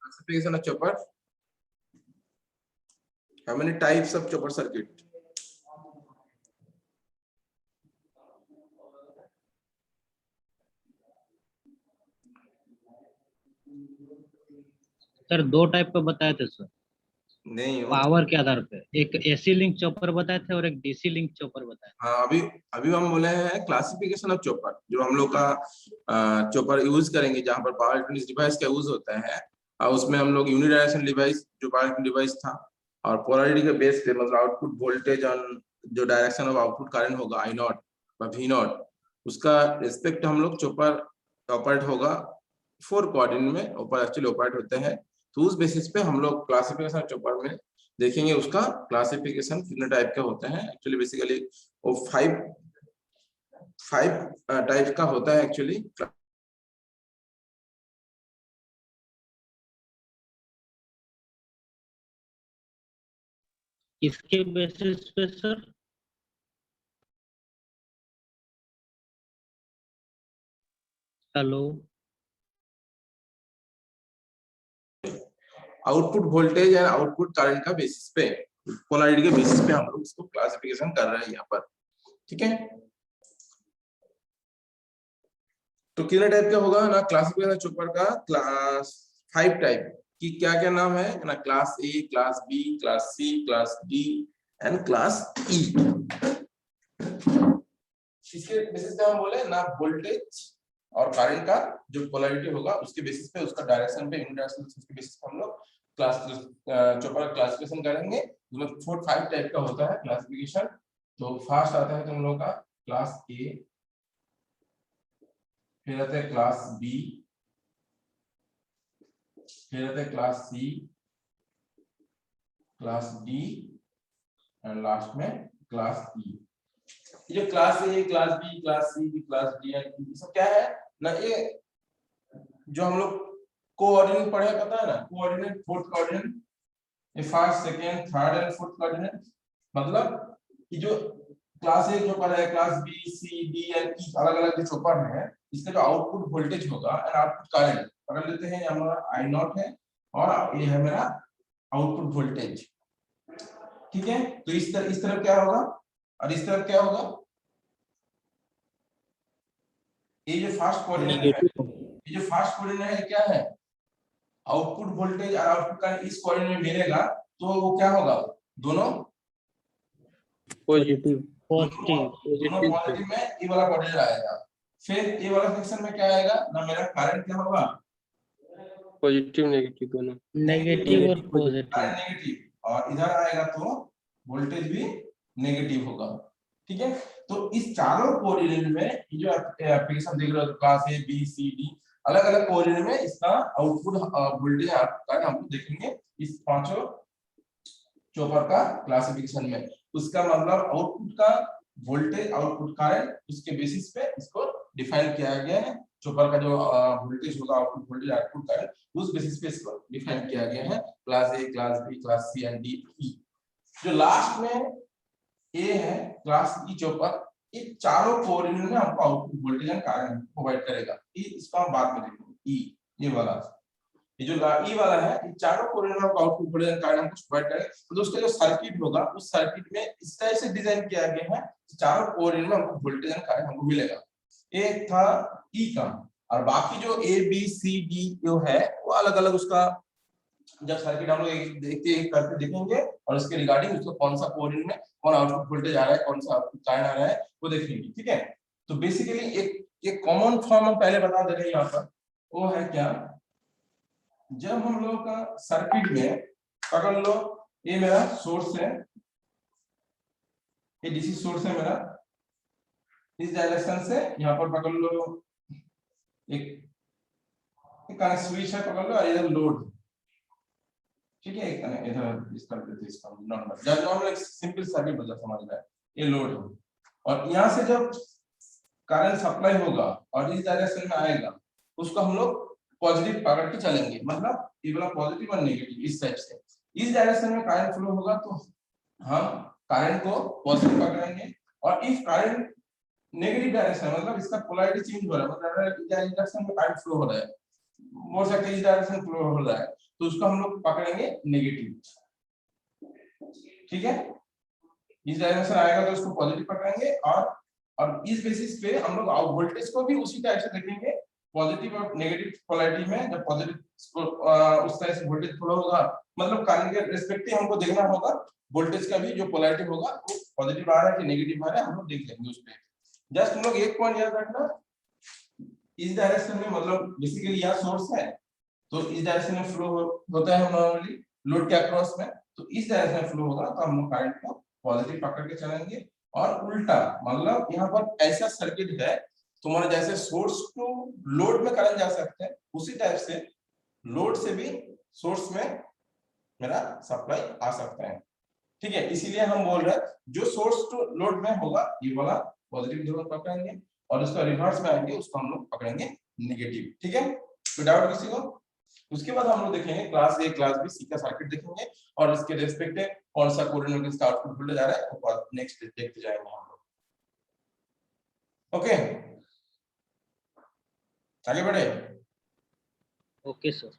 Classification of chopper. How many types of chopper circuit? Sir 2 type का बताए थे sir, नहीं पावर के आधार पे। एक एसी लिंक चॉपर बताए थे और एक डीसी लिंक चॉपर बताए थे। हाँ, अभी हम बोले हैं क्लासिफिकेशन ऑफ चॉपर, जो हम लोग का चॉपर यूज करेंगे जहां पर पावर इलेक्ट्रॉनिक्स डिवाइस का यूज होता है, और उसमें हम लोग यूनिडायरेक्शनल डिवाइस जो पावर इलेक्ट्रॉनिक डिवाइस था, और पोलैरिटी के बेस पे मतलब आउटपुट वोल्टेज ऑन जो डायरेक्शन ऑफ आउटपुट करंट होगा आई नॉट व वी नॉट, उसका रिस्पेक्ट हम लोग चॉपर ऑपरेट होगा 4 कोऑर्डिनेट में ऊपर एक्चुअली ऑपरेट होते हैं। तो उस बेसिस पे हम लोग क्लासिफिकेशन चॉपर में देखेंगे उसका क्लासिफिकेशन कितने टाइप के होते हैं। एक्चुअली बेसिकली वो 5 टाइप का होता है एक्चुअली। इसके बेसिस पे sir hello, output voltage and output current का बेसिस पे, पोलैरिटी के बेसिस पे हम लोग इसको क्लासिफिकेशन कर रहे हैं यहाँ पर, ठीक है। तो कितने टाइप का होगा ना क्लासिफिकेशन चॉपर का? क्लास 5 टाइप की क्या क्या नाम है ना? Class A, class B, class C, class D and class E. इसके बेसिस पे हम बोले ना वोल्टेज और करंट का जो पोलैरिटी होगा उसके बेसिस पे, उसका डायरेक्शन पे, यूनिडायरेक्शनल उसके बेसिस पे हम लोग चॉपर क्लासिफिकेशन करेंगे। इसमें 4-5 टाइप का होता है क्लासिफिकेशन। तो फर्स्ट आता है तुम लोग का क्लास ए, फिर आता है क्लास बी, फिर आता है class C, class D and last में क्लास ई। ये जो class A, class B, class C, class D and E, सब क्या है ना? ये जो हम लोग कोऑर्डिनेट पढ़े पता है ना, कोऑर्डिनेट, फोर्थ कोऑर्डिनेट, ये first, second, third and fourth coordinate. मतलब ये जो क्लास ए चॉपर है, class B, C, D and E अलग अलग जो चॉपर है, इसका जो आउटपुट वोल्टेज होगा एंड आउटपुट करंट पकड़ लेते हैं, हमारा आई नॉट है और ये है मेरा आउटपुट वोल्टेज, ठीक है। तो इस तरफ क्या होगा और इस तरफ क्या होगा? ये जो फर्स्ट कोऑर्डिनेट है, ये जो फर्स्ट कोऑर्डिनेट है क्या है? आउटपुट वोल्टेज और आउटपुट करंट इस कोऑर्डिनेट में मिलेगा तो वो क्या होगा? दोनों पॉजिटिव दोनों पॉजिटिव में ये वाला कोऑर्डिनेट आएगा। फिर ये वाला सेक्शन में क्या आएगा ना? मेरा करंट क्या होगा? पॉजिटिव नेगेटिव दोनों, नेगेटिव और पॉजिटिव, नेगेटिव, और इधर आएगा तो वोल्टेज भी नेगेटिव होगा, ठीक है। तो इस चारों कोऑर्डिनेट में ये जो एप्लीकेशन देख रहे हो class A, B, C, D, अलग अलग कोऑर्डिनेट में इसका आउटपुट वोल्टेज आपका हम देखेंगे इस पांचों चॉपर का क्लासिफिकेशन में। उसका मतलब आउटपुट का वोल्टेज, आउटपुट करंट, उसके बेसिस पे इसको डिफाइन किया गया है। चॉपर का जो वोल्टेज होगा, आउटपुट वोल्टेज, आउटपुट करंट, उस बेसिस पे इसको डिफाइन किया गया है। Class A, class B, class C and D, E. जो लास्ट में ए है क्लास ई चॉपर, ये चारों कोऑर्डिनेट में आपको output voltage and current provide करेगा। इसको हम बाद में देखेंगे। ई ये वाला, ये जो ई वाला है, ये चारों कोऑर्डिनेट में आउटपुट वोल्टेज एंड करंट को प्रोवाइड करेगा। तो उसका जो सर्किट होगा, उस सर्किट में इस तरह से डिजाइन किया गया है, चारों कोऑर्डिनेट में हमको वोल्टेज एंड करंट हमको मिलेगा। एक था ई का, और बाकी जो ए, बी, सी, डी जो है वो अलग अलग उसका जब सर्किट हम लोग देखते करके देखेंगे और उसके रिगार्डिंग उसको कौन सा कोऑर्डिनेट में कौन आउटपुट वोल्टेज आ रहा है, कौन सा आउटपुट करंट आ रहा है, वो देखेंगे, ठीक है। तो बेसिकली एक कॉमन फॉर्म हम पहले बता दे रहे हैं यहाँ पर, वो है क्या? जब हम लोग का सर्किट में पकड़ लो, ये मेरा सोर्स है, ये डीसी सोर्स है मेरा, इस डायरेक्शन से यहाँ पर पकड़ लो एक स्विच है, पकड़ लो, और इधर लोड, ठीक है। इधर इस कर देते इसका नॉर्मल, जब नॉर्मल एक सिंपल सर्किट बजा समझ रहा है, ये लोड है, और यहाँ से जब करंट सप्लाई होगा और इस डायरेक्शन में आएगा, उसको हम लोग पॉजिटिव पकड़ के चलेंगे, मतलब ये वाला पॉजिटिव और नेगेटिव इस टाइप से। इस डायरेक्शन में करंट फ्लो होगा तो हम करंट को पॉजिटिव पकड़ेंगे, और इफ करंट नेगेटिव डायरेक्शन मतलब इसका पोलैरिटी चेंज हो रहा है, मतलब इस डायरेक्शन में करंट फ्लो हो रहा है, मोर से इस डायरेक्शन फ्लो हो रहा है, तो उसको हम लोग पकड़ेंगे नेगेटिव, ठीक है। इस डायरेक्शन आएगा तो उसको पॉजिटिव पकड़ेंगे, और इस बेसिस पे हम लोग वोल्टेज को भी उसी टाइप से देखेंगे, पॉजिटिव और नेगेटिव पोलैरिटी में। जब पॉजिटिव उस तरह से वोल्टेज फ्लो होगा, मतलब करंट के रिस्पेक्टिव हमको देखना होगा वोल्टेज का भी जो पोलैरिटी होगा वो पॉजिटिव आ रहा है कि नेगेटिव आ रहा है, हम लोग देख लेंगे उस पे। जस्ट हम लोग एक पॉइंट याद रखना, इस डायरेक्शन में मतलब बेसिकली यहाँ सोर्स है, तो इस डायरेक्शन में फ्लो होता है नॉर्मली लोड के अक्रॉस में, तो इस डायरेक्शन में फ्लो होगा तो हम लोग करंट को पॉजिटिव पकड़ के चलेंगे। और उल्टा मतलब यहाँ पर ऐसा सर्किट है तुम्हारा, जैसे सोर्स टू लोड में करंट जा सकते हैं, उसी टाइप से लोड से भी सोर्स में मेरा सप्लाई आ सकता है, ठीक है। इसीलिए हम बोल रहे हैं जो सोर्स टू लोड में होगा ये वाला पॉजिटिव ध्रुव पकड़ेंगे, और उसका रिवर्स में आएंगे उसको हम लोग पकड़ेंगे नेगेटिव, ठीक है। तो डाउट किसी को? उसके बाद हम लोग देखेंगे class A class B C का सर्किट देखेंगे, और इसके रेस्पेक्टिव कौन सा कोऑर्डिनेट में इसका आउटपुट वोल्टेज आ रहा है वो नेक्स्ट देखते जाएंगे हम लोग। ओके, आगे बढ़े। Okay sir.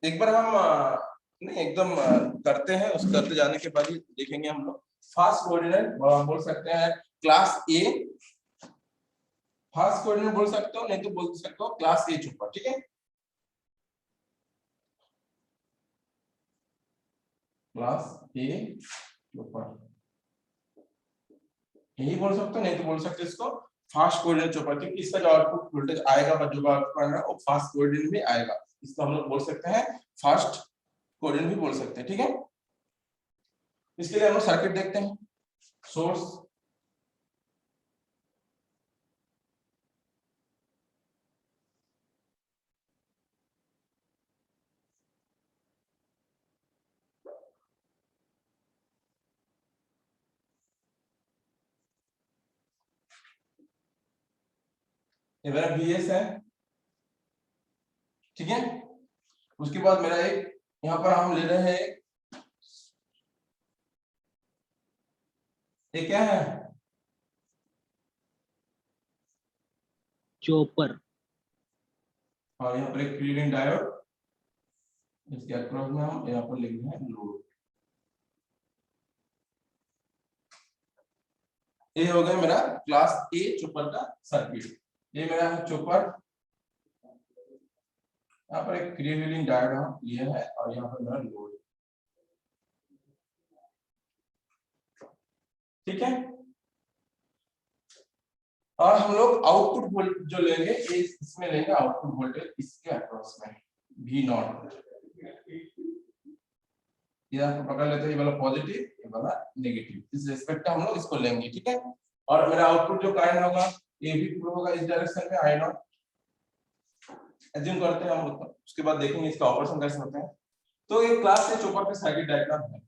एक बार हम नहीं एकदम करते हैं, उस करते जाने के बाद ही देखेंगे हम लोग। फास्ट कोऑर्डिनेट बोल सकते हैं क्लास ए, फास्ट कोऑर्डिनेट बोल सकते हो, नहीं तो बोल सकते हो क्लास ए चुपा, ठीक है। क्लास ए चुपा यही बोल सकते हो, नहीं तो बोल सकते इसको फास्ट कोऑर्डिनेट चुपा, क्योंकि इसका जो आउटपुट वोल्टेज आएगा जो आउटपुट आएगा वो फास्ट कोऑर्डिनेट में आएगा, इसको हम लोग बोल सकते हैं फास्ट कोऑर्डिनेट भी बोल सकते हैं, ठीक है। इसके लिए हम लोग सर्किट देखते हैं। सोर्स, ये मेरा VS है, ठीक है। उसके बाद मेरा एक यहाँ पर हम ले रहे हैं ये क्या है, चॉपर। और यहाँ पर एक फ्रीव्हीलिंग डायोड, इसके अक्रॉस में हम यहाँ पर लिख रहे हैं लोड। ये हो गया मेरा क्लास ए चॉपर का सर्किट। ये मेरा है चॉपर, यहाँ पर एक फ्रीव्हीलिंग डायोड ये है, और यहाँ पर मेरा लोड, ठीक है। और हम लोग आउटपुट वोल्टेज जो लेंगे इसमें लेंगे आउटपुट वोल्टेज इसके अक्रॉस में V0, ये आपको पकड़ लेते हैं, ये वाला पॉजिटिव ये वाला नेगेटिव, इस रिस्पेक्ट हम लोग इसको लेंगे, ठीक है। और मेरा आउटपुट जो करंट होगा ये भी फ्लो होगा इस डायरेक्शन में I0 एज्यूम करते हैं हम लोग, उसके बाद देखेंगे इसका ऑपरेशन कैसे होता है। तो ये क्लास से चॉपर का सर्किट डायग्राम है,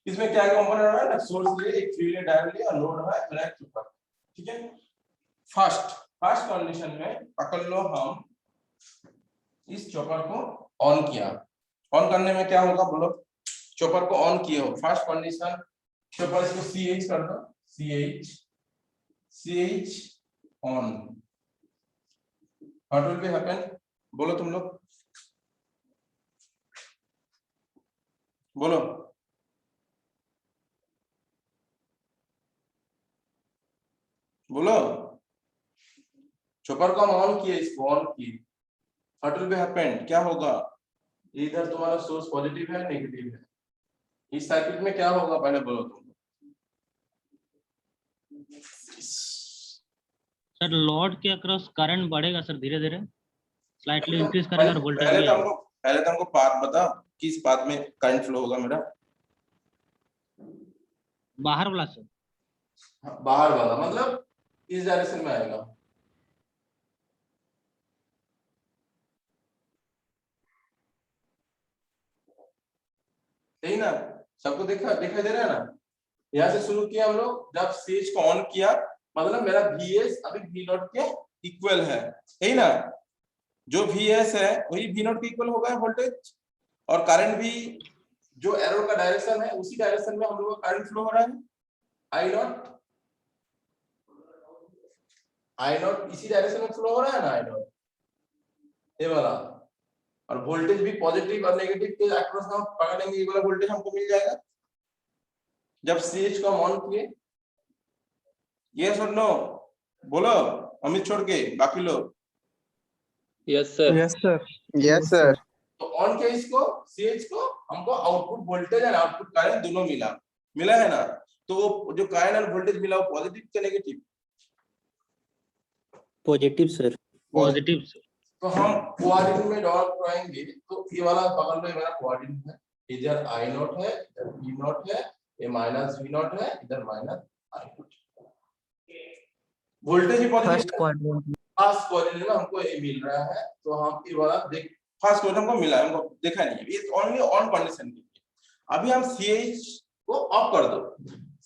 इसमें क्या कंपोनेंट है ना, सोर्स लिए एक फ्रीव्हीलिंग डायोड लिए और लोड है मेरा चॉपर, ठीक है। फर्स्ट कंडीशन में पकड़ लो हम इस चॉपर को ऑन किया, ऑन करने में क्या होगा बोलो, चॉपर को ऑन किए हो, फर्स्ट कंडीशन चॉपर इसको CH कर दो, CH on, what will be happen, बोलो तुम लोग बोलो, बोलो। चॉपर को हम ऑन किए, इसको ऑन किए, व्हाट विल बी हैपन, क्या होगा, इधर तुम्हारा सोर्स पॉजिटिव है नेगेटिव है, इस सर्किट में क्या होगा पहले बोलो तुम। सर लोड के अक्रॉस करंट बढ़ेगा सर, धीरे धीरे स्लाइटली इंक्रीज करेगा और वोल्टेज भी आएगा। पहले तो हमको पाथ बता, किस पाथ में करंट फ्लो होगा मेरा, बाहर वाला सर। बाहर वाला मतलब इस डायरेक्शन में आएगा, सही ना, सबको दिखाई दे रहा है ना। यहाँ से शुरू किया हम लोग, जब स्विच को ऑन किया मतलब मेरा VS अभी V0 के इक्वल है, यही ना? जो VS है वही V0 के इक्वल होगा वोल्टेज, और करंट भी जो एरो का डायरेक्शन है उसी डायरेक्शन में हम लोग का करंट फ्लो हो रहा है, I0 इसी डायरेक्शन में फ्लो हो रहा है ना, I0 ये वाला। और वोल्टेज भी पॉजिटिव और नेगेटिव के अक्रॉस हम पकड़ेंगे, ये वाला वोल्टेज हमको मिल जाएगा जब CH को हम ऑन किए। यस और नो बोलो, अमित छोड़ के बाकी लोग। Yes sir. Yes sir. Yes sir. तो ऑन किया इसको, CH को, हमको output voltage and output current दोनों मिला है ना? तो वो जो करंट और वोल्टेज मिला वो पॉजिटिव या negative? Positive sir. Positive sir. तो हम कोऑर्डिनेट में डॉट कराएंगे, तो ये वाला बगल में मेरा कोऑर्डिनेट है, इधर I0 है, इधर V0 है, ये माइनस V0 है, इधर माइनस I0। वोल्टेज ही first positive, quadrant. First coordinate में हमको ये मिल रहा है, तो हम ये वाला देख, फर्स्ट कोऑर्डिनेट हमको मिला है, हमको देखा नहीं है, ये ओनली ऑन कंडीशन के लिए। अभी हम CH को ऑफ कर दो।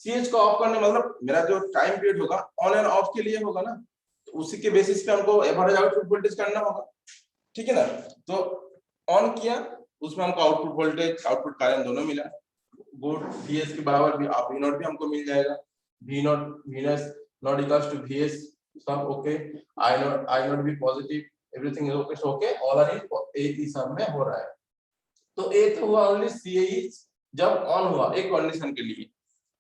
CH को ऑफ करने मतलब मेरा जो टाइम पीरियड होगा ऑन एंड ऑफ के लिए होगा ना, तो उसी के बेसिस पे हमको एवरेज आउटपुट वोल्टेज करना होगा, ठीक है ना? तो ऑन किया, उसमें हमको आउटपुट वोल्टेज आउटपुट करंट दोनों मिला, गुड। VS के बराबर भी आप V0 भी हमको मिल जाएगा, V0 not equals to VS, सब ओके, I0 भी positive, everything is okay, so okay, all are एक ही सब में हो रहा है। तो एक हुआ ओनली CH जब ऑन हुआ एक कंडीशन के लिए,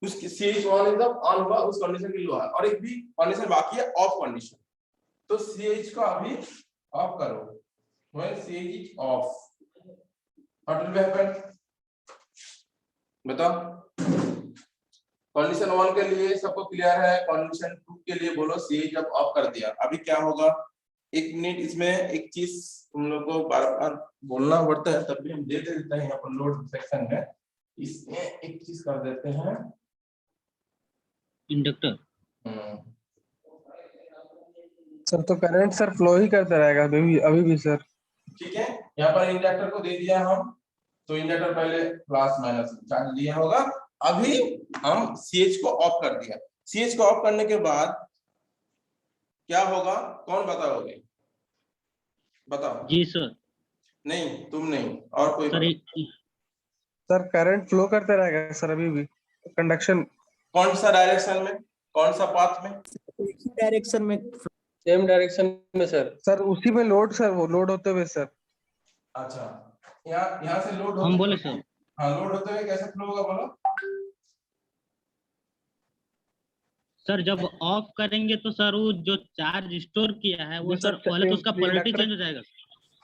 उसकी CH ऑन जब ऑन हुआ उस कंडीशन के लिए हुआ, और एक भी कंडीशन बाकी है ऑफ कंडीशन। तो CH को अभी ऑफ करो, when CH is off what will happen बताओ? कंडीशन 1 के लिए सबको क्लियर है, कंडीशन 2 के लिए बोलो। CH जब ऑफ कर दिया अभी क्या होगा? एक मिनट, इसमें एक चीज तुम लोग को बार बार बोलना पड़ता है, तब भी हम दे देते हैं यहाँ पर लोड सेक्शन में, इसमें एक चीज कर देते हैं, इंडक्टर। सर तो करंट सर फ्लो ही करता रहेगा अभी भी सर। ठीक है, यहाँ पर इंडक्टर को दे दिया हम, तो इंडक्टर पहले प्लस माइनस चार्ज दिया होगा। अभी हम CH को ऑफ कर दिया, CH को ऑफ करने के बाद क्या होगा? कौन बताओगे? बताओ। जी सर। नहीं तुम नहीं, और कोई सर सर करंट फ्लो करता रहेगा सर अभी भी, कंडक्शन। कौन सा डायरेक्शन में, कौन सा पाथ में? एक ही डायरेक्शन में। सेम डायरेक्शन में सर। सर उसी में लोड सर, वो लोड होते हुए सर। अच्छा, यहाँ से लोड हम बोले सर। हाँ, लोड होते हुए कैसे फ्लो होगा बोलो? सर जब ऑफ करेंगे तो सर वो जो चार्ज स्टोर किया है वो सर पहले तो उसका पोलैरिटी चेंज हो जाएगा।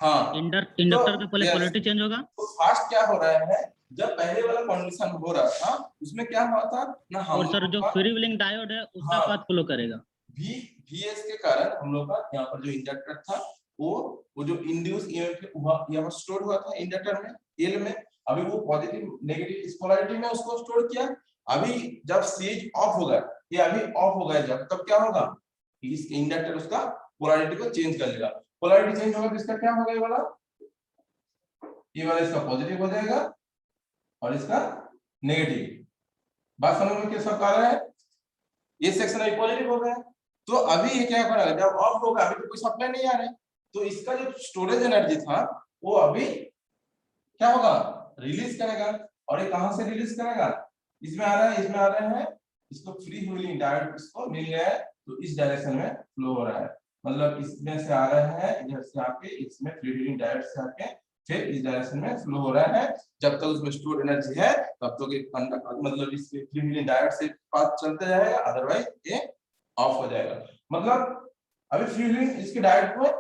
हाँ, इंडक्टर का पहले पोलैरिटी चेंज होगा। तो फास्ट क्या हो रहा है, जब पहले वाला कंडीशन हो रहा था उसमें क्या हुआ था ना, हम और सर जो फ्री व्हीलिंग डायोड है उसका हाँ, पाथ फ्लो करेगा। VS के कारण हम लोग का यहाँ पर जो इंडक्टर था वो जो इंड्यूस ईएमएफ यहाँ स्टोर हुआ था इंडक्टर में, एल में, अभी वो पॉजिटिव नेगेटिव इस पोलैरिटी में उसको स्टोर किया। अभी जब CH ऑफ होगा, ये अभी ऑफ हो गया जब, तब क्या होगा? इस इंडक्टर उसका पोलैरिटी को चेंज कर लेगा। पोलैरिटी चेंज होगा तो इसका क्या होगा? ये वाला इसका पॉजिटिव हो जाएगा और इसका नेगेटिव। बात समझ में कैसा आ रहा है? ये सेक्शन अभी पॉजिटिव हो गया, तो अभी ये क्या करेगा? जब ऑफ होगा, अभी तो कोई सप्लाई नहीं आ रहा है, तो इसका जो स्टोरेज एनर्जी था वो अभी क्या होगा? रिलीज करेगा। और ये कहां से रिलीज करेगा? इसमें आ रहा है, इसमें आ रहे हैं, इसको फ्री व्हीलिंग डायोड इसको मिल गया है, तो इस डायरेक्शन में फ्लो हो रहा है, मतलब इसमें से आ रहा है, इधर से आके इसमें फ्री व्हीलिंग डायोड से आके फिर इस डायरेक्शन में फ्लो हो रहा है। जब तक उसमें स्टोर एनर्जी है तब तक एक मतलब इस फ्री व्हीलिंग डायोड से पाथ चलता जाएगा, अदरवाइज ये ऑफ हो जाएगा। मतलब अभी फ्री व्हीलिंग इसके डायोड में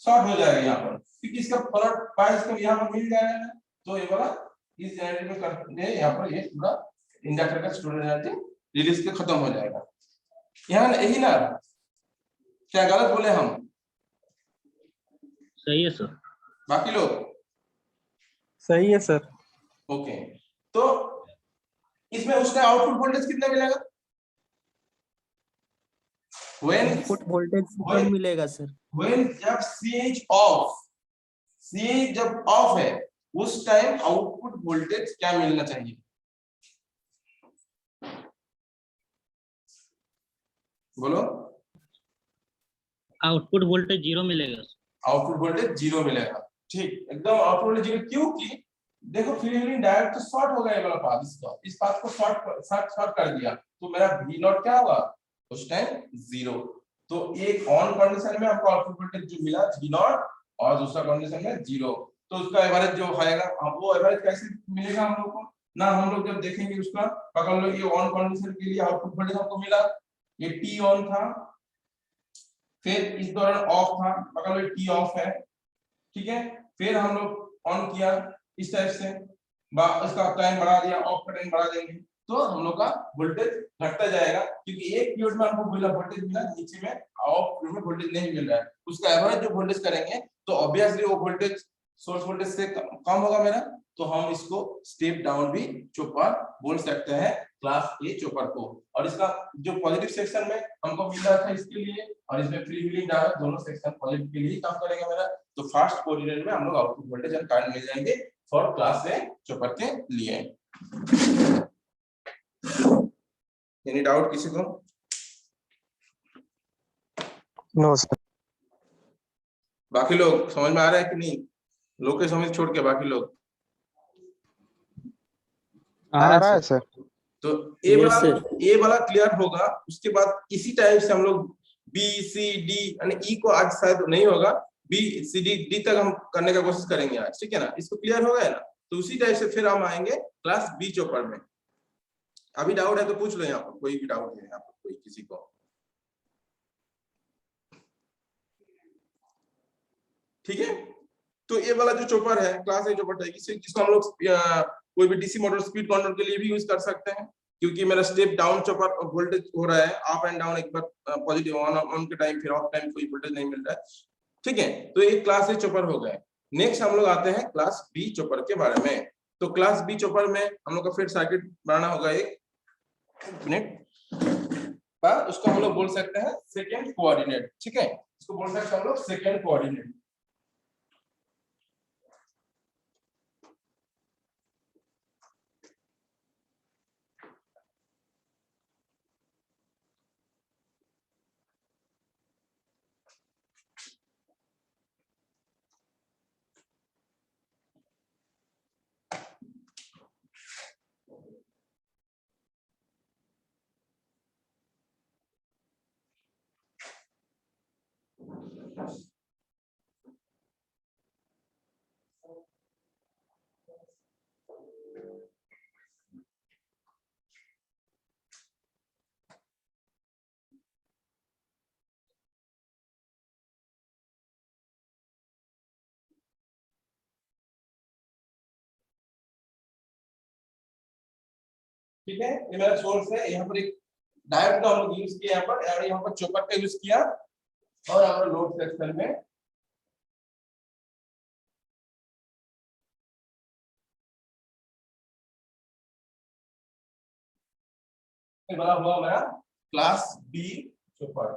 शॉर्ट हो जाएगा यहाँ पर, क्योंकि इसका फॉरवर्ड पाइस का यहाँ पर मिल जाएगा, तो ये वाला इस एनर्जी में करते यहाँ पर ये पूरा इंडक्टर का स्टोर एनर्जी रिलीज के खत्म हो जाएगा। यहाँ यही ना, क्या गलत बोले हम? सही है सर। बाकी लोग सही है सर। ओके, तो इसमें उसका आउटपुट वोल्टेज कितना मिलेगा? इनपुट वोल्टेज कितना मिलेगा सर? when जब CH ऑफ, CH जब ऑफ है उस टाइम आउटपुट वोल्टेज क्या मिलना चाहिए? बोलो। आउटपुट वोल्टेज 0 मिलेगा सर। आउटपुट वोल्टेज 0 मिलेगा, ठीक, एकदम आउटपुट वोल्टेज 0। क्योंकि देखो फ्रीव्हीलिंग डायोड तो शॉर्ट हो गया, ये वाला पाथ, इसका इस पाथ को शॉर्ट कर दिया, तो मेरा V नॉट क्या होगा उस टाइम 0। तो एक ऑन कंडीशन में हमको आउटपुट वोल्टेज जो मिला V नॉट, और दूसरा कंडीशन में 0। तो उसका एवरेज जो आएगा, वो एवरेज कैसे मिलेगा हम लोग को ना, हम लोग जब देखेंगे उसका, पकड़ लो ये ऑन कंडीशन के लिए आउटपुट वोल्टेज हमको मिला, ये T ऑन था, फिर इस दौरान ऑफ था, पकड़ लो T ऑफ है, ठीक है। फिर हम लोग ऑन किया इस टाइप से, इसका टाइम बढ़ा दिया, ऑफ का टाइम बढ़ा देंगे, तो हम लोग का वोल्टेज घटता जाएगा, क्योंकि एक पीरियड में हमको मिला वोल्टेज मिला, नीचे में ऑफ पीरियड में वोल्टेज नहीं मिल रहा है, उसका एवरेज जो वोल्टेज करेंगे तो ऑब्वियसली वो वोल्टेज सोर्स वोल्टेज से कम होगा मेरा, तो हम इसको स्टेप डाउन भी चोपर बोल सकते हैं, क्लास ए चोपर को। और इसका जो पॉजिटिव सेक्शन में हमको मिल रहा था इसके लिए, और इसमें फ्री व्हीलिंग डायोड, दोनों सेक्शन पॉजिटिव के लिए काम करेंगे मेरा, तो फर्स्ट कोऑर्डिनेट में हम लोग आउटपुट वोल्टेज एंड करंट मिल जाएंगे फॉर क्लास ए चोपर के लिए। एनी डाउट किसी को? No sir. बाकी लोग समझ में आ रहा है कि नहीं? लोग के समझ छोड़ के बाकी लोग आ रहा है सर। तो ए Yes, वाला sir. ए वाला क्लियर होगा, उसके बाद इसी टाइप से हम लोग बी सी डी यानी ई को आज शायद नहीं होगा, बी सी डी डी तक हम करने का कोशिश करेंगे आज, ठीक है ना, इसको क्लियर हो गया ना, तो उसी टाइप से फिर हम आएंगे क्लास बी चोपर में। अभी डाउट है तो पूछ लो, यहाँ पर कोई भी डाउट है यहाँ पर कोई किसी को, ठीक है। तो ये वाला जो चोपर है क्लास ए चोपर टाइप, जिसको हम लोग कोई भी डीसी मोटर स्पीड कंट्रोल के लिए भी यूज कर सकते हैं, क्योंकि मेरा स्टेप डाउन चोपर वोल्टेज हो रहा है, अप एंड डाउन, एक बार पॉजिटिव ऑन के टाइम, फिर ऑफ टाइम कोई वोल्टेज नहीं मिल रहा है, ठीक है। तो ये क्लास ए चोपर हो गए। नेक्स्ट हम लोग आते हैं क्लास बी चोपर के बारे में। तो क्लास बी चोपर में हम लोग का फिर सर्किट बनाना होगा, एक मिनट पर उसको हम लोग बोल सकते हैं सेकेंड कोऑर्डिनेट, ठीक है, इसको बोल सकते हैं हम लोग सेकेंड कोऑर्डिनेट। ठीक है, ये मेरा सोर्स है, यहाँ पर एक डायोड का हम लोग यूज किया यहाँ पर, और यहाँ पर चोपर का यूज किया, और हमारा लोड सेक्शन में बना हुआ मेरा क्लास बी चोपर।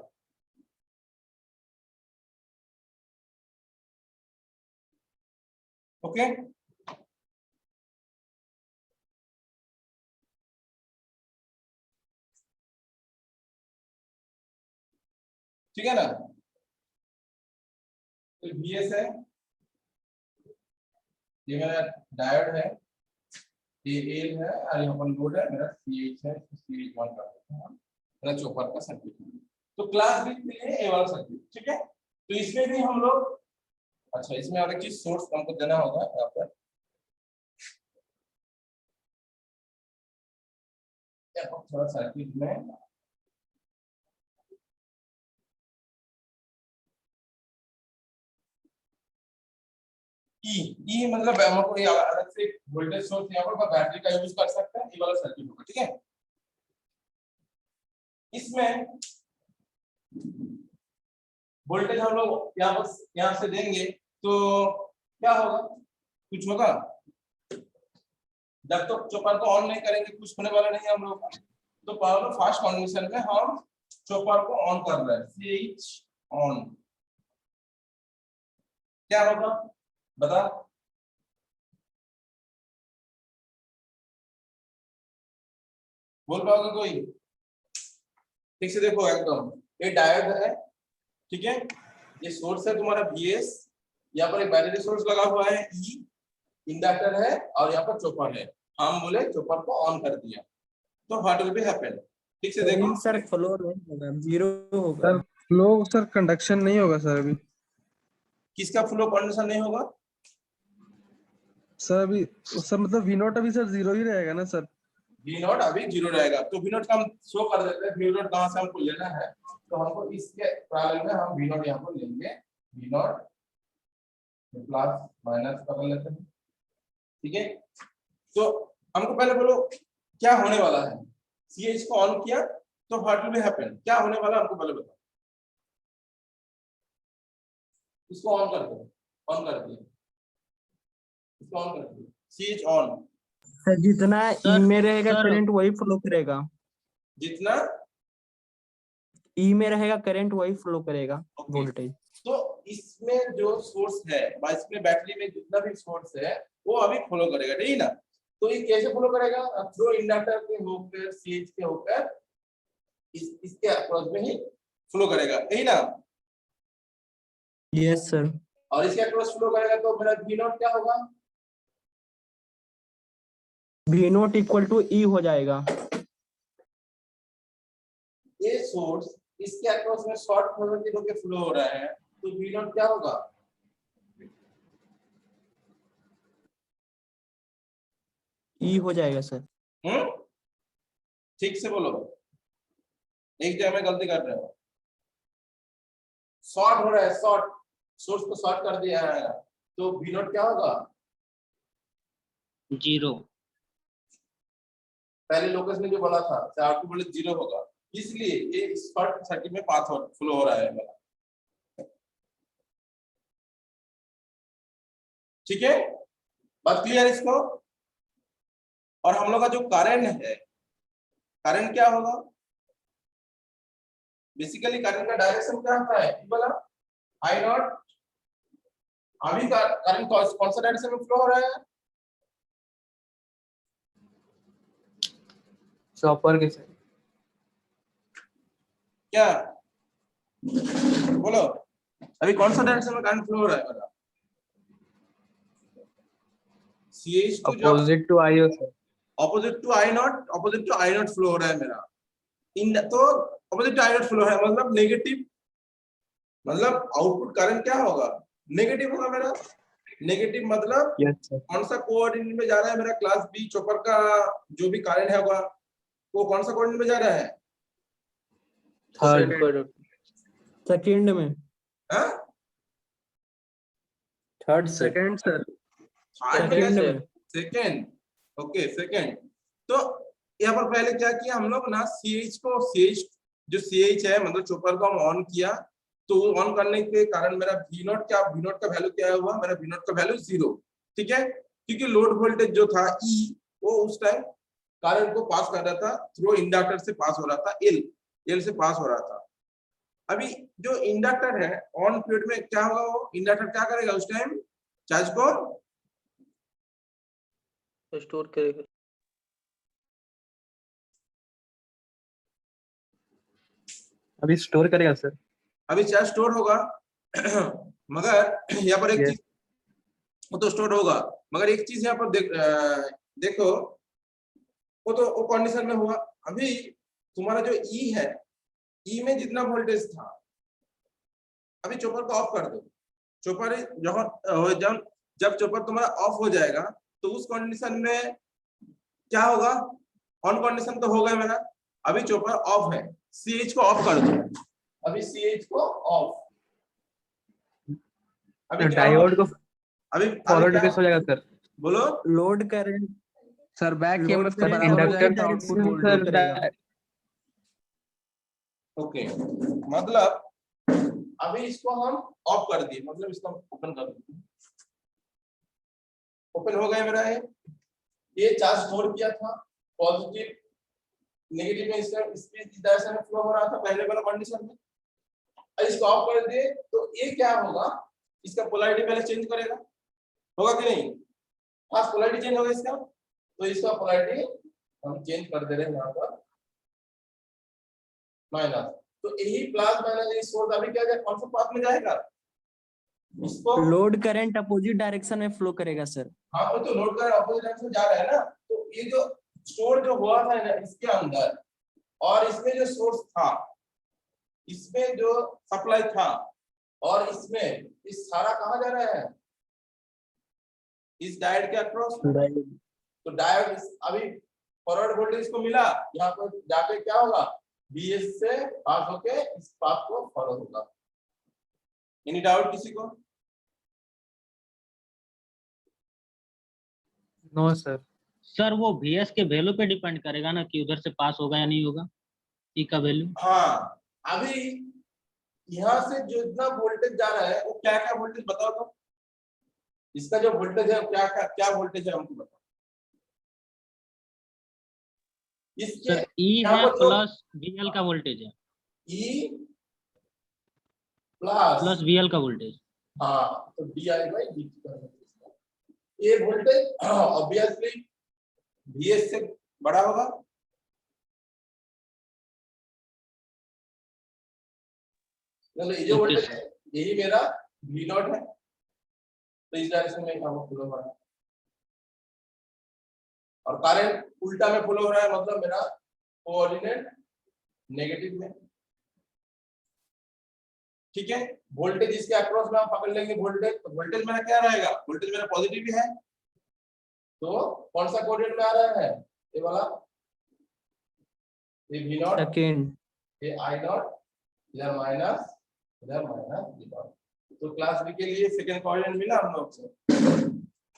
ओके, ठीक है ना। तो बीएस है, ये मेरा डायोड है, ये एल है, और यहाँ पर लोड है मेरा सीएच है, सीएच 1 कर देते हैं हम, मेरा चोपर का सर्किट। तो क्लास बी के लिए ए वाला सर्किट, ठीक है। तो इसमें भी हम लोग, अच्छा इसमें और एक चीज सोर्स हमको देना होगा यहाँ पर, थोड़ा सर्किट में ई मतलब हमको ये अलग से वोल्टेज सोर्स यहाँ पर बैटरी का यूज कर सकते हैं, ये वाला सर्किट होगा, ठीक है। इसमें वोल्टेज हम लोग यहाँ से देंगे तो क्या होगा, कुछ होगा, जब तक चोपर को ऑन नहीं करेंगे कुछ होने वाला नहीं है हम लोग का। तो पावर फर्स्ट कंडीशन में हम चोपर को ऑन कर रहे हैं, स्विच ऑन, क्या होगा बता, बोल पाओगे कोई? ठीक से देखो एकदम, ये डायोड है, ठीक है, ये सोर्स है तुम्हारा VS, यहाँ पर एक बैटरी सोर्स लगा हुआ है E, इंडक्टर है और यहाँ पर चॉपर है। हम बोले चॉपर को ऑन कर दिया, तो व्हाट विल बी हैपन? ठीक से देखो सर फ्लो नहीं होगा, जीरो होगा। सर फ्लो सर कंडक्शन नहीं होगा सर अभी। किसका फ्लो कंडीशन नहीं होगा? सर अभी सर मतलब V नॉट अभी सर जीरो ही रहेगा ना सर। V नॉट अभी जीरो रहेगा, तो V नॉट का हम शो कर देते हैं। V नॉट कहाँ से हमको लेना है, तो हमको इसके पैरेलल में हम V नॉट यहाँ पर लेंगे, V नॉट प्लस माइनस कर लेते हैं, ठीक है। तो हमको पहले बोलो क्या होने वाला है। CH को ऑन किया तो व्हाट विल बी हैपन, क्या होने वाला हमको पहले बताओ। इसको ऑन कर दो, ऑन कर दिया, इसको ऑन कर दिया, CH ऑन। सर जितना ई सर, में रहेगा सर। करंट वही फ्लो करेगा, जितना ई में रहेगा करंट वही फ्लो करेगा Okay. वोल्टेज। तो इसमें जो सोर्स है, इसमें बैटरी में जितना भी सोर्स है वो अभी फ्लो करेगा, नहीं ना? तो ये कैसे फ्लो करेगा? थ्रू इंडक्टर के होकर, CH के होकर इसके अक्रॉस में ही फ्लो करेगा, नहीं ना? Yes sir. और इसके अक्रॉस फ्लो करेगा तो मेरा V नॉट क्या होगा? V नोट इक्वल टू ई हो जाएगा। ये सोर्स इसके अक्रॉस में शॉर्ट होकर फ्लो हो रहा है, तो V नॉट क्या होगा? ई हो जाएगा सर। ठीक से बोलो, एक जगह में गलती कर रहे हो। शॉर्ट हो रहा है, शॉर्ट, सोर्स को शॉर्ट कर दिया है, तो V नॉट क्या होगा? जीरो। पहले लोकेश ने जो बोला था आपको बोले जीरो होगा, इसलिए ये शॉर्ट सर्किट में पाथ फ्लो हो रहा है मेरा, ठीक है। बात क्लियर इसको? और हम लोग का जो करंट है, करंट क्या होगा? बेसिकली करंट का डायरेक्शन क्या होता है, ये बोला I नॉट। अभी करंट कौन सा डायरेक्शन में फ्लो हो रहा है? चॉपर के साथ। क्या बोलो, अभी कौन सा डायरेक्शन में करंट फ्लो हो रहा है मेरा? CH टू जब opposite to IO sir. Opposite to I not, opposite to I not flow हो रहा है मेरा। तो opposite to I not flow है मतलब नेगेटिव, मतलब आउटपुट करंट क्या होगा? नेगेटिव होगा मेरा। नेगेटिव मतलब यस सर। कौन सा कोऑर्डिनेट में जा रहा है मेरा? क्लास B चॉपर का जो भी करंट है होगा वो कौन सा कोऑर्डिनेट में जा रहा है? थर्ड। सेकंड में। हाँ, third sir. Second sir. Second में। Second, okay second. तो यहाँ पर पहले क्या किया हम लोग ना, CH जो CH है मतलब चॉपर को हम ऑन किया, तो ऑन करने के कारण मेरा V नॉट का वैल्यू क्या हुआ? मेरा V नॉट का वैल्यू 0, ठीक है, क्योंकि लोड वोल्टेज जो था E वो उस टाइम करंट को पास कर रहा था, थ्रू इंडक्टर से पास हो रहा था, L से पास हो रहा था। अभी जो इंडक्टर है ऑन पीरियड में क्या होगा, वो इंडक्टर क्या करेगा उस टाइम? चार्ज को स्टोर करेगा। अभी स्टोर करेगा सर। अभी चार्ज स्टोर होगा मगर यहाँ पर एक Yes. चीज, वो तो स्टोर होगा मगर एक चीज यहाँ पर देखो, वो तो वो कंडीशन में हुआ। अभी तुम्हारा जो E है, E में जितना वोल्टेज था, अभी चॉपर को ऑफ कर दो। चॉपर जब चॉपर तुम्हारा ऑफ हो जाएगा तो उस कंडीशन में क्या होगा? ऑन कंडीशन तो होगा मेरा, अभी चॉपर ऑफ है, CH को ऑफ कर दो। अभी CH को ऑफ, अभी क्या डायोड को अभी फॉरवर्ड क्या कैसे हो जाएगा सर? बोलो? Load current. Sir back load EMF का करंट बराबर हो इंडक्टर जाएगा आउटपुट डायरेक्शन वोल्टेज। फ्लो करेगा। ओके, मतलब अभी इसको हम ऑफ कर दिए, मतलब इसको ओपन कर दिए, ओपन हो गया मेरा ये चार्ज स्टोर किया था, पॉजिटिव नेगेटिव में इसका स्पीड इस डायरेक्शन में फ्लो हो रहा था पहले वाला कंडीशन में। इसको ऑफ कर दिए तो ये क्या होगा? इसका पोलैरिटी पहले चेंज करेगा, होगा कि नहीं? हाँ, पोलैरिटी चेंज होगा इसका, तो इसका पोलैरिटी हम चेंज कर दे रहे हैं यहाँ पर। माइनस, तो यही प्लस माइनस ये सोर्स अभी क्या जाएगा, कौन सा पाथ में जाएगा, इसको लोड करंट अपोजिट डायरेक्शन में फ्लो करेगा सर। हाँ वो तो लोड कर ऑपोजिट डायरेक्शन में जा रहा है ना, तो ये जो स्टोर जो हुआ था ना इसके अंदर और इसमें जो सोर्स था, इसमें जो सप्लाई था और इसमें इस सारा कहाँ जा रहा है, इस डायोड के अक्रॉस। तो डायोड अभी फॉरवर्ड वोल्टेज को मिला, यहाँ पर जाके क्या होगा, बीएस से पास होके इस पाथ को फॉलो होगा। एनी डाउट किसी को? No sir. सर वो VS के वैल्यू पे डिपेंड करेगा ना कि उधर से पास होगा या नहीं होगा, ई का वैल्यू। हाँ अभी यहाँ से जो इतना वोल्टेज जा रहा है वो क्या क्या वोल्टेज बताओ तो, इसका जो वोल्टेज है क्या क्या क्या वोल्टेज है हमको बताओ। इसके सर ई यहाँ है पर जो प्लस VL का वोल्टेज है, ई प्लस प्लस VL का वोल्टेज। हाँ तो di/dt ये वोल्टेज ऑब्वियसली VS से बड़ा होगा, मतलब ये जो Okay, वोल्टेज sir. है यही मेरा V0 है, तो इस डायरेक्शन में काम फ्लो हो रहा है और करंट उल्टा में फ्लो हो रहा है, मतलब मेरा कोऑर्डिनेट नेगेटिव में। ठीक है, वोल्टेज इसके अक्रॉस में आप पकड़ लेंगे वोल्टेज, तो वोल्टेज मेरा क्या रहेगा, वोल्टेज मेरा पॉजिटिव ही है, तो कौन सा कोऑर्डिनेट में आ रहा है, ये वाला, ये V0, सेकेंड। ये I0, इधर माइनस V0। तो क्लास बी के लिए सेकंड कोऑर्डिनेट मिला हम लोग से,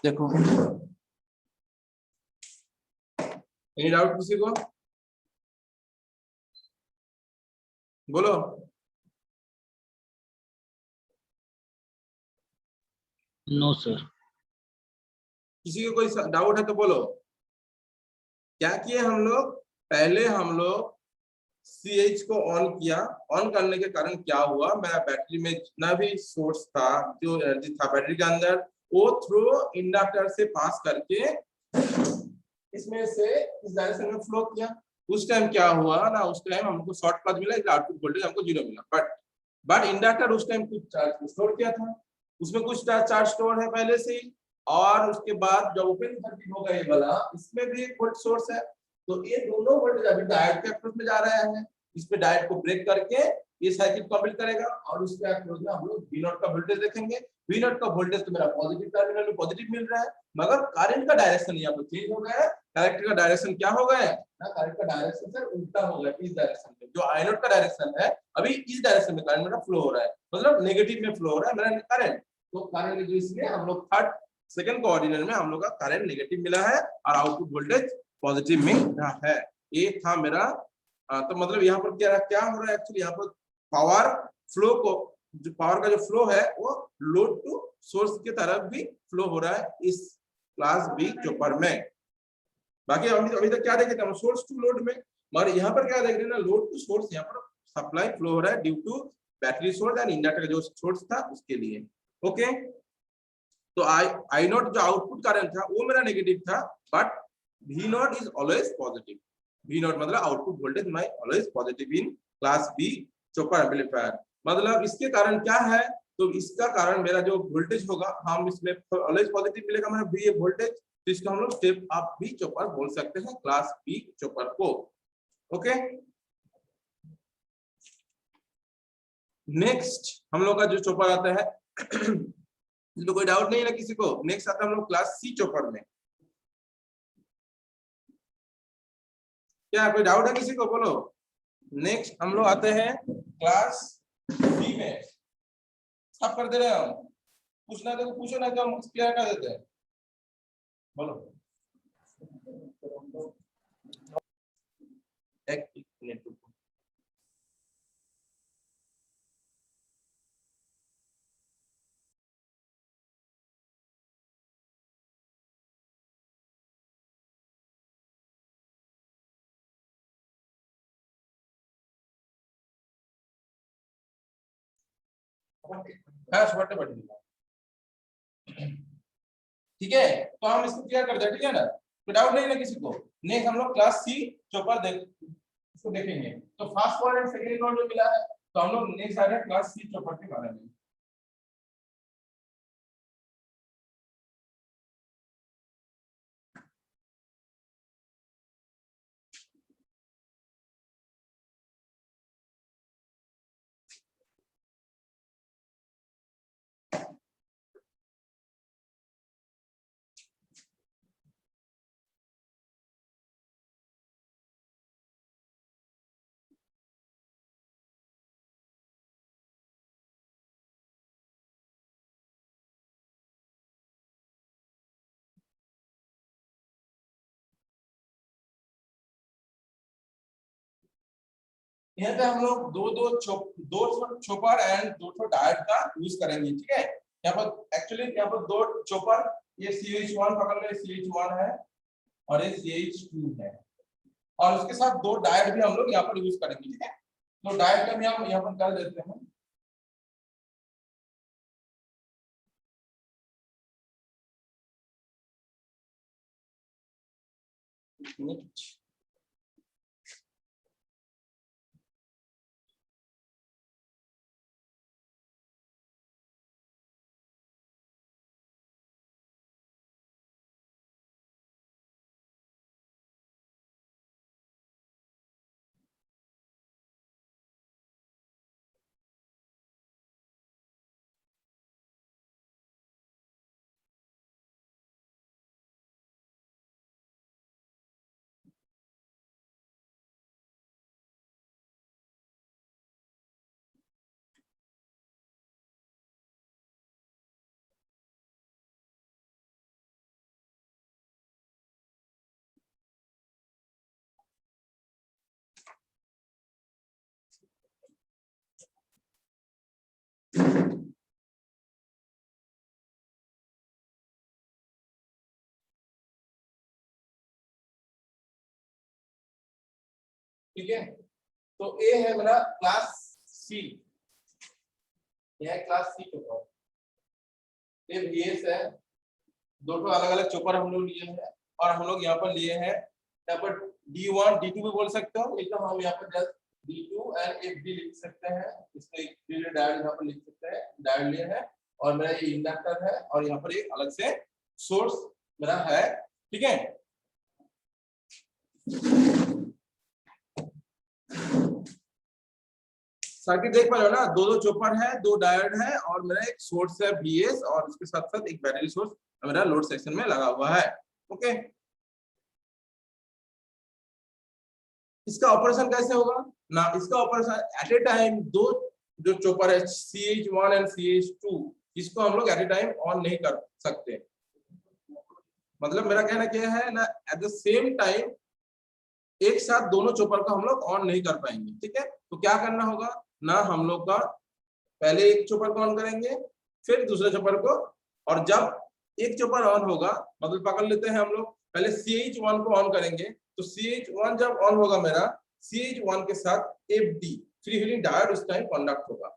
देखो एनी डाउट किसी को, बोलो। No sir. किसी को कोई डाउट है तो बोलो। क्या किए हम लोग, पहले हम लोग CH को ऑन किया, ऑन करने के कारण क्या हुआ, मेरा बैटरी में जितना भी सोर्स था, जो एनर्जी था बैटरी के अंदर, वो थ्रू इंडक्टर से पास करके इसमें से इस डायरेक्शन में फ्लो किया। उस टाइम क्या हुआ ना, उस टाइम हमको शॉर्ट पाथ मिला, इसलिए आउटपुट वोल्टेज हमको 0 मिला। बट इंडक्टर उस टाइम कुछ चार्ज स्टोर किया था, उसमें कुछ चार्ज स्टोर है पहले से ही, और उसके बाद जब ओपन सर्किट होगा ये वाला, इसमें भी एक वोल्ट सोर्स है, तो ये दोनों वोल्टेज अभी डायोड के अक्रॉस में जा रहे हैं, इस पे डायोड को ब्रेक करके ये सर्किट कंप्लीट करेगा और उसके अक्रॉस में हम लोग V0 का वोल्टेज देखेंगे। V0 का वोल्टेज तो मेरा पॉजिटिव टर्मिनल में पॉजिटिव मिल रहा है, मगर करंट का डायरेक्शन यहाँ पर चेंज हो गया है। करंट का डायरेक्शन क्या हो गया है ना, करंट का डायरेक्शन सर उल्टा हो गया, इस डायरेक्शन में जो I0 का डायरेक्शन है अभी इस डायरेक्शन में करंट मेरा फ्लो हो रहा है, मतलब नेगेटिव में फ्लो हो रहा है मेरा करंट। तो करंट जो इसलिए हम लोग थर्ड सेकंड कोऑर्डिनेट में हम लोग का करंट नेगेटिव मिला है और आउटपुट वोल्टेज पॉजिटिव मिल रहा है। ये था मेरा तो मतलब यहाँ पर क्या हो रहा है एक्चुअली, यहाँ पर पावर फ्लो को, जो पावर का जो फ्लो है वो लोड टू सोर्स की तरफ भी फ्लो हो रहा है इस क्लास बी चॉपर में। बाकी अभी तक क्या देखे थे हम, सोर्स टू लोड में, मगर यहाँ पर क्या देख रहे हैं ना, लोड टू सोर्स, यहाँ पर सप्लाई फ्लो हो रहा है due to battery source and inductor का जो सोर्स था उसके लिए। ओके, तो I0 जो आउटपुट करंट था वो मेरा नेगेटिव था, but V0 is always positive. V0 मतलब output voltage my always positive in class B chopper amplifier. मतलब इसके कारण क्या है, तो इसका कारण मेरा जो वोल्टेज होगा, हम इसमें ऑलवेज पॉजिटिव मिलेगा मेरा V वोल्टेज, तो इसको हम लोग स्टेप अप बी चॉपर बोल सकते हैं क्लास बी चॉपर को। ओके, नेक्स्ट हम लोग का जो चॉपर आता है इसमें कोई डाउट नहीं है ना किसी को। नेक्स्ट आता है हम लोग क्लास सी चॉपर में, क्या कोई डाउट है किसी को, बोलो। नेक्स्ट हम लोग आते हैं क्लास सी में, सब कर दे रहे हैं हम, पूछना तो पूछो ना, तो हम क्लियर कर देते हैं, बोलो। एक मिनट रुको। ठीक है, तो हम इसको क्लियर कर दें, ठीक है ना, तो डाउट नहीं ना किसी को। नेक्स्ट हम लोग क्लास सी चॉपर देख इसको देखेंगे। तो first chord and second chord जो मिला है, तो हम लोग नेक्स्ट आ रहे हैं क्लास सी चौपर के बारे में। यहाँ पे हम लोग दो चॉपर एंड दो डायट का यूज करेंगे, ठीक है। यहाँ पर एक्चुअली यहाँ पर दो चॉपर, ये CH1 पकड़ लो, CH1 है और ये CH2 है, और उसके साथ दो डायट भी हम लोग यहाँ पर यूज करेंगे, ठीक है। तो डायट का भी हम यहाँ पर कर देते हैं। ठीक है, तो ए है मेरा क्लास सी, यह है क्लास सी चॉपर। ये VS है, दो अलग अलग चॉपर हम लोग लिए हैं, और हम लोग यहाँ पर लिए हैं, यहाँ पर D1 D2 भी बोल सकते हो, एकदम हम यहाँ पर जस्ट D2 एंड FD लिख सकते हैं। इसमें एक डायोड यहाँ पर लिख सकते हैं, डायोड लिए है, और मेरा ये इंडक्टर है, और यहाँ पर एक अलग से सोर्स मेरा है, ठीक है। सर्किट देख पा रहे हो ना, दो चॉपर है, दो डायोड है, और मेरा एक सोर्स है VS, और उसके साथ साथ एक बैटरी सोर्स मेरा लोड सेक्शन में लगा हुआ है, ओके। इसका ऑपरेशन कैसे होगा ना, इसका ऑपरेशन एट ए टाइम दो जो चॉपर है CH1 एंड CH2, इसको हम लोग एट ए टाइम ऑन नहीं कर सकते। मतलब मेरा कहना क्या है ना, एट द सेम टाइम एक साथ दोनों चॉपर को हम लोग ऑन नहीं कर पाएंगे, ठीक है। तो क्या करना होगा ना, हम लोग का पहले एक चॉपर को ऑन करेंगे, फिर दूसरे चॉपर को, और जब एक चॉपर ऑन होगा, मतलब पकड़ लेते हैं हम लोग, पहले CH1 को ऑन करेंगे, तो CH1 जब ऑन होगा मेरा, CH1 के साथ FD फ्री व्हीलिंग डायोड उस टाइम कंडक्ट होगा,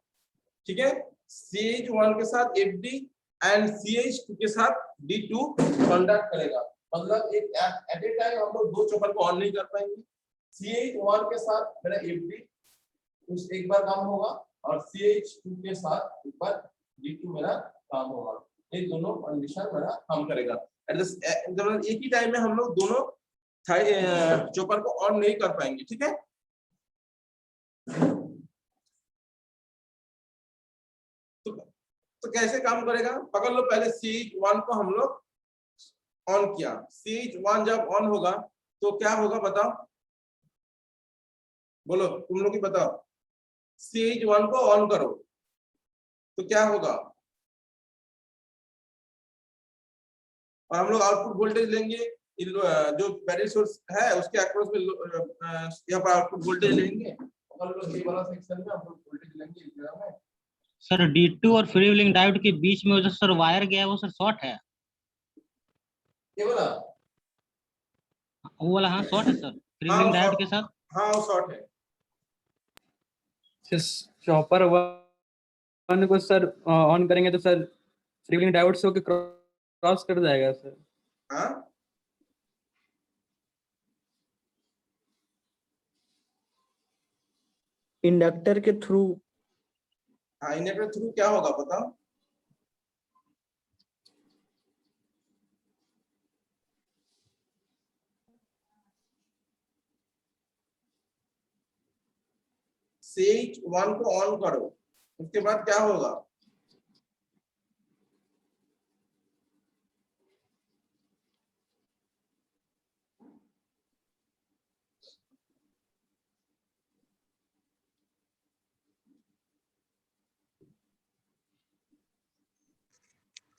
ठीक है। CH1 के साथ FD एंड CH2 के साथ D2 कंडक्ट करेगा। मतलब एक एट ए टाइम हम लोग दो चॉपर को ऑन नहीं कर पाएंगे। CH1 के साथ मेरा FD उस एक बार काम होगा, और CH2 के साथ एक बार D2 मेरा काम होगा। ये दोनों कंडीशन मेरा काम करेगा। एक ही टाइम में हम लोग दोनों चॉपर को ऑन नहीं कर पाएंगे, ठीक है। तो कैसे काम करेगा, पकड़ लो, पहले CH1 को हम लोग ऑन किया, CH1 जब ऑन होगा तो क्या होगा बताओ, बोलो तुम लोग ही बताओ। CH1 को ऑन करो तो क्या होगा, और हम लोग आउटपुट वोल्टेज लेंगे, जो बैटरी सोर्स है उसके अक्रॉस में यहाँ पर आउटपुट वोल्टेज लेंगे, ये वाला सेक्शन में हम लोग वोल्टेज लेंगे इस जगह में। सर D2 और फ्री व्हीलिंग डायोड के बीच में जो सर वायर गया है वो सर शॉर्ट है, ये वाला, वो वाला हाँ शॉर्ट है सर, फ्री हाँ व्हीलिंग वो डायोड के शॉर्ट, साथ। हाँ वो शॉर्ट है। चॉपर 1 को सर ऑन करेंगे तो सर फ्री व्हीलिंग डायोड से होकर क्रॉस कर जाएगा सर। हाँ इंडक्टर के थ्रू हाँ, इंडक्टर थ्रू क्या होगा बताओ? स्विच 1 को ऑन करो, उसके बाद क्या होगा?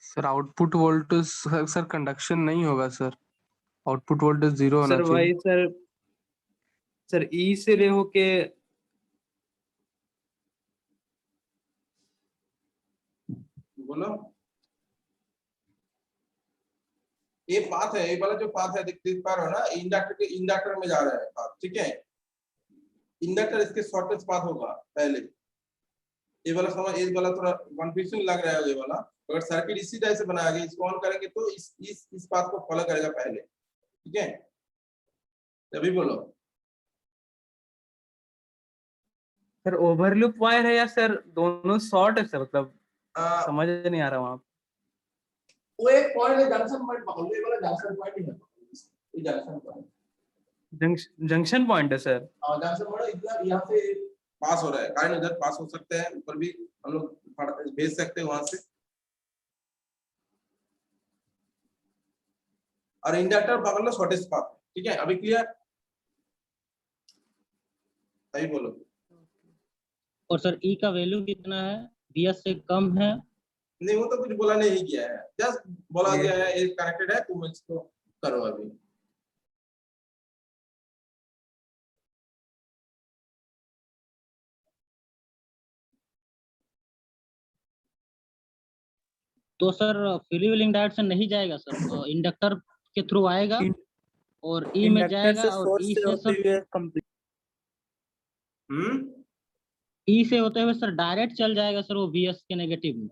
Sir output voltage sir conduction नहीं होगा सर, आउटपुट वोल्टेज 0 होना सर चाहिए। वही सर ई से ले होके बोलो। ये पाथ है, ये वाला जो पाथ है देख पा रहे हो ना, इंडक्टर में जा रहा है पाथ, ठीक है। इंडक्टर इसके शॉर्टेस्ट पाथ होगा पहले। ये वाला समझ, ये वाला थोड़ा कंफ्यूजन लग रहा है ये वाला। अगर सर्किट इसी तरह से बनाया गया, इसको ऑन करेंगे तो इस पाथ को फॉलो करेगा पहले, ठीक है। तभी बोलो। सर ओवरलूप वायर है या सर दोनों शॉर्ट है सर, मतलब समझ नहीं आ रहा वहाँ। वो एक पॉइंट है, जंक्शन पॉइंट पकड़ लो, ये वाला जंक्शन पॉइंट ही है, ये जंक्शन पॉइंट, जंक्शन पॉइंट है सर। और जंक्शन पॉइंट इतना यहाँ से पास हो रहा है, करंट इधर पास हो सकते हैं, ऊपर भी हम लोग भेज सकते हैं वहां से। और इंडक्टर पकड़ लो शॉर्टेस्ट पाथ, ठीक है। अभी क्लियर? सही बोलो। और सर ई का वैल्यू कितना है? बीएस से कम है? नहीं, वो तो कुछ बोला नहीं गया है, जस्ट बोला गया है ये कनेक्टेड है, तुम इसको करो अभी। तो सर फ्री व्हीलिंग डायोड से नहीं जाएगा सर, इंडक्टर के थ्रू आएगा और ई में इंडक्टर जाएगा, से और सोर्स ई से से होते सर, हुए कंप्लीट। ई से होते हुए सर डायरेक्ट चल जाएगा सर वो बीएस के नेगेटिव में।